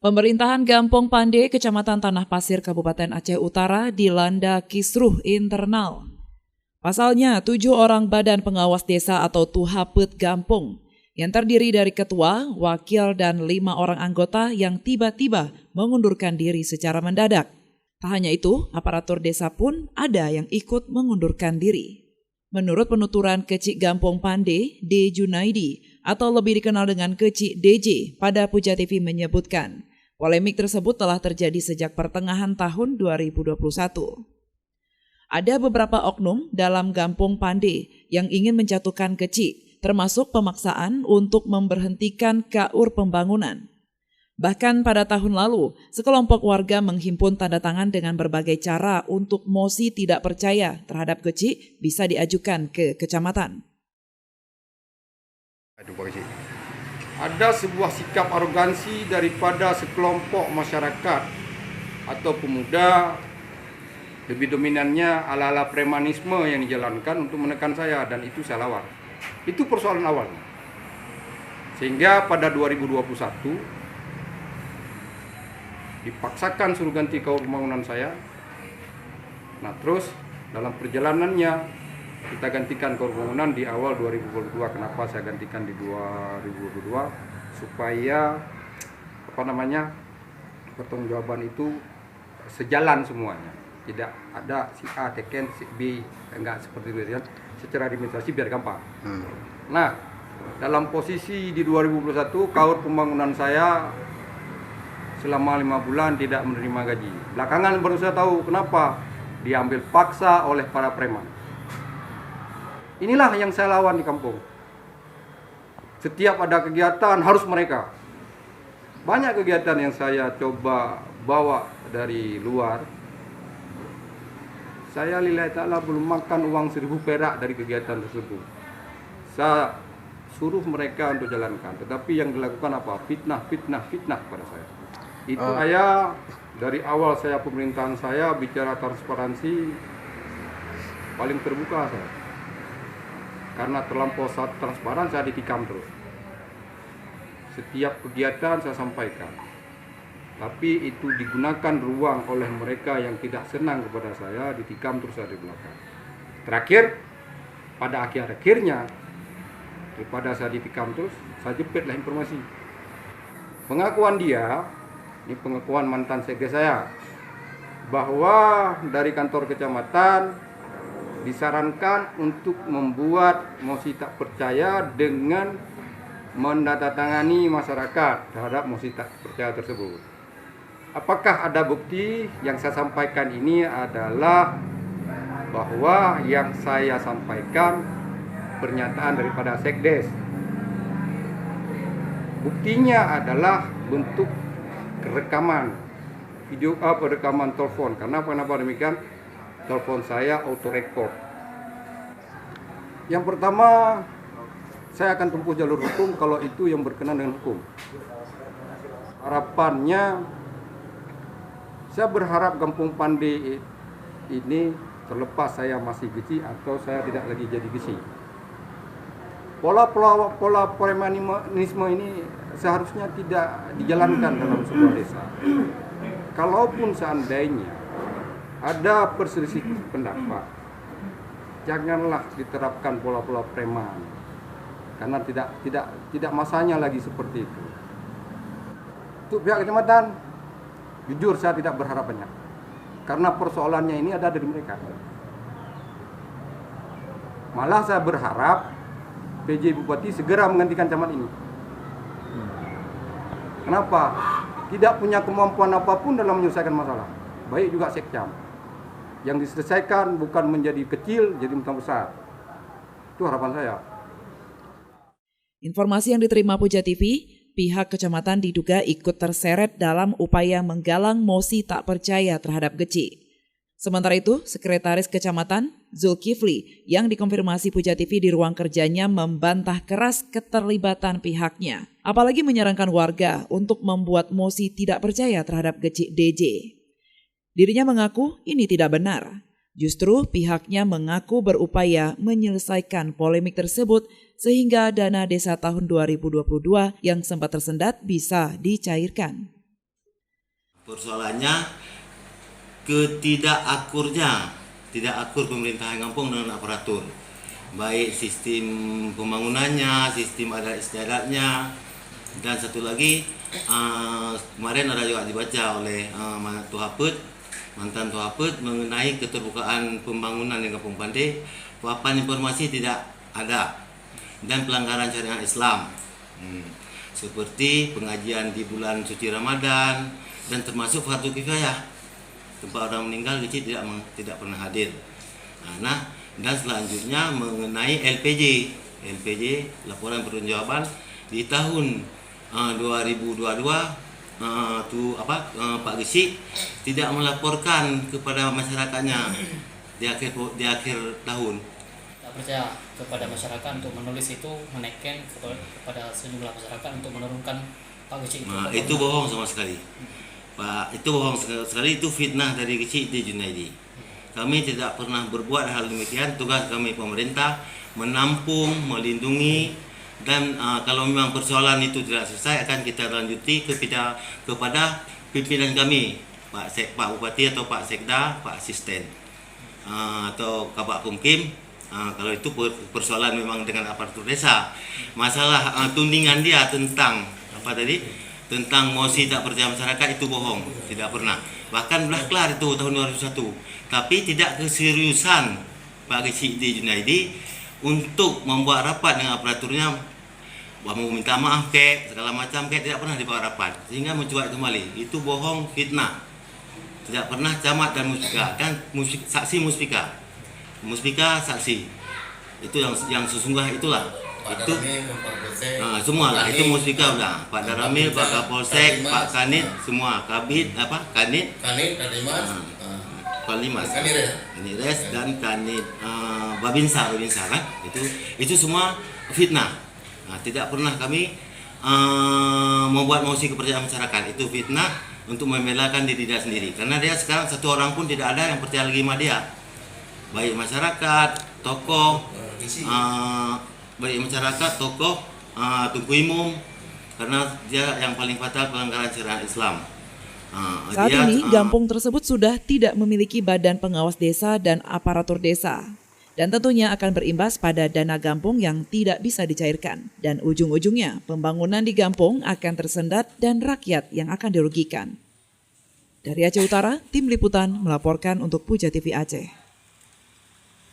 Pemerintahan Gampong Pande, Kecamatan Tanah Pasir, Kabupaten Aceh Utara dilanda kisruh internal. Pasalnya, 7 orang badan pengawas desa atau Tuhapet Gampong yang terdiri dari ketua, wakil, dan 5 orang anggota yang tiba-tiba mengundurkan diri secara mendadak. Tak hanya itu, aparatur desa pun ada yang ikut mengundurkan diri. Menurut penuturan Kecik Gampong Pande, D. Junaidi, atau lebih dikenal dengan Kecik DJ, pada Puja TV menyebutkan, polemik tersebut telah terjadi sejak pertengahan tahun 2021. Ada beberapa oknum dalam Gampong Pande yang ingin menjatuhkan Kecik, termasuk pemaksaan untuk memberhentikan KUR pembangunan. Bahkan pada tahun lalu, sekelompok warga menghimpun tanda tangan dengan berbagai cara untuk mosi tidak percaya terhadap Kecik bisa diajukan ke kecamatan. Ada sebuah sikap arogansi daripada sekelompok masyarakat atau pemuda, lebih dominannya ala-ala premanisme yang dijalankan untuk menekan saya, dan itu saya lawan. Itu persoalan awalnya. Sehingga pada 2021 dipaksakan suruh ganti KUR pembangunan saya. Nah, terus dalam perjalanannya kita gantikan KUR pembangunan di awal 2022. Kenapa saya gantikan di 2022? Supaya pertanggungjawaban itu sejalan semuanya. Tidak ada si A teken si B, enggak seperti itu ya. Secara administrasi biar gampang. Nah, dalam posisi di 2021 KUR pembangunan saya selama 5 bulan tidak menerima gaji. Belakangan baru saya tahu kenapa diambil paksa oleh para preman. Inilah yang saya lawan di kampung. Setiap ada kegiatan harus mereka. Banyak kegiatan yang saya coba bawa dari luar. Saya lillahi ta'ala belum makan uang 1.000 perak dari kegiatan tersebut. Saya suruh mereka untuk jalankan. Tetapi yang dilakukan apa? Fitnah pada saya. Itu saya dari awal saya pemerintahan saya bicara transparansi paling terbuka saya. Karena terlampau transparan saya ditikam terus. Setiap kegiatan saya sampaikan. Tapi itu digunakan ruang oleh mereka yang tidak senang kepada saya, ditikam terus saya di belakang. Terakhir, pada akhirnya daripada saya ditikam terus, saya jepitlah informasi. Pengakuan dia, ini pengakuan mantan sekdes saya, bahwa dari kantor kecamatan disarankan untuk membuat mosi tak percaya dengan menandatangani masyarakat terhadap mosi tak percaya tersebut. Apakah ada bukti? Yang saya sampaikan ini adalah bahwa yang saya sampaikan pernyataan daripada sekdes. Buktinya adalah bentuk rekaman video rekaman telepon. Kenapa demikian? Telepon saya auto record. Yang pertama, saya akan tempuh jalur hukum kalau itu yang berkenan dengan hukum. Harapannya, saya berharap Gampong Pande ini terlepas saya masih gisi atau saya tidak lagi jadi gisi. Pola premanisme ini seharusnya tidak dijalankan dalam sebuah desa. Kalaupun seandainya ada perselisihan pendapat, janganlah diterapkan pola-pola preman. Karena tidak masanya lagi seperti itu. Untuk pihak kecamatan, jujur saya tidak berharap banyak. Karena persoalannya ini ada dari mereka. Malah saya berharap PJ Bupati segera menggantikan camat ini. Kenapa? Tidak punya kemampuan apapun dalam menyelesaikan masalah. Baik juga sekcam. Yang diselesaikan bukan menjadi kecil, jadi besar. Itu harapan saya. Informasi yang diterima Puja TV, pihak kecamatan diduga ikut terseret dalam upaya menggalang mosi tak percaya terhadap Kecik. Sementara itu, Sekretaris Kecamatan Zulkifli yang dikonfirmasi Puja TV di ruang kerjanya membantah keras keterlibatan pihaknya, apalagi menyarankan warga untuk membuat mosi tidak percaya terhadap Kecik DJ. Dirinya mengaku ini tidak benar. Justru pihaknya mengaku berupaya menyelesaikan polemik tersebut sehingga dana desa tahun 2022 yang sempat tersendat bisa dicairkan. Persoalannya tidak akur pemerintahan kampung dengan aparatur, baik sistem pembangunannya, sistem adat istiadatnya, dan satu lagi kemarin ada juga dibaca oleh mantan Tuapet mengenai keterbukaan pembangunan di Kampung Pande. Papan informasi tidak ada dan pelanggaran syariat Islam seperti pengajian di bulan suci Ramadan dan termasuk fardu kifayah, tempat orang meninggal kecil tidak pernah hadir. Nah, dan selanjutnya mengenai LPJ laporan pertanggungjawaban di tahun 2022 Pak Gesi tidak melaporkan kepada masyarakatnya di akhir tahun. Tak percaya kepada masyarakat untuk menulis itu, menekan kepada sejumlah masyarakat untuk menurunkan Pak Gesi itu. Nah, itu bohong sama sekali. Pak, itu bohong sekali, itu fitnah dari Gesi di Junaidi. Kami tidak pernah berbuat hal demikian. Tugas kami pemerintah menampung, melindungi, dan kalau memang persoalan itu tidak selesai akan kita lanjuti kepada pimpinan kami, Pak Bupati atau Pak Sekda, Pak Asisten, atau Kabak Pemkim. Kalau itu persoalan memang dengan aparatur desa, masalah tudingan dia tentang tentang mosi tak percaya masyarakat itu bohong, tidak pernah. Bahkan belah kelar itu tahun 2001, tapi tidak keseriusan Pak Gesi di Junaidi untuk membuat rapat dengan aparaturnya, mau minta maaf segala macam tidak pernah dibawa rapat, sehingga mencuat kembali. Itu bohong, fitnah. Tidak pernah camat dan muspika, dan saksi muspika saksi. Itu yang sesungguh itulah. Itu semua lah, itu muspika udah. Pak Daramil, Pak Kapolsek, Pak Kanit, semua Kabit Kanit Kalimas, Kanires dan Kanit Babinsa kan. Itu semua fitnah. Nah, tidak pernah kami membuat mosi kepercayaan masyarakat. Itu fitnah untuk membelakan diri dia sendiri. Karena dia sekarang satu orang pun tidak ada yang percaya lagi sama dia. Baik masyarakat, tokoh, Tunku Imum, karena dia yang paling fatal pelanggaran syariat Islam. Saat ini, kampung tersebut sudah tidak memiliki badan pengawas desa dan aparatur desa. Dan tentunya akan berimbas pada dana kampung yang tidak bisa dicairkan. Dan ujung-ujungnya, pembangunan di kampung akan tersendat dan rakyat yang akan dirugikan. Dari Aceh Utara, Tim Liputan melaporkan untuk Puja TV Aceh.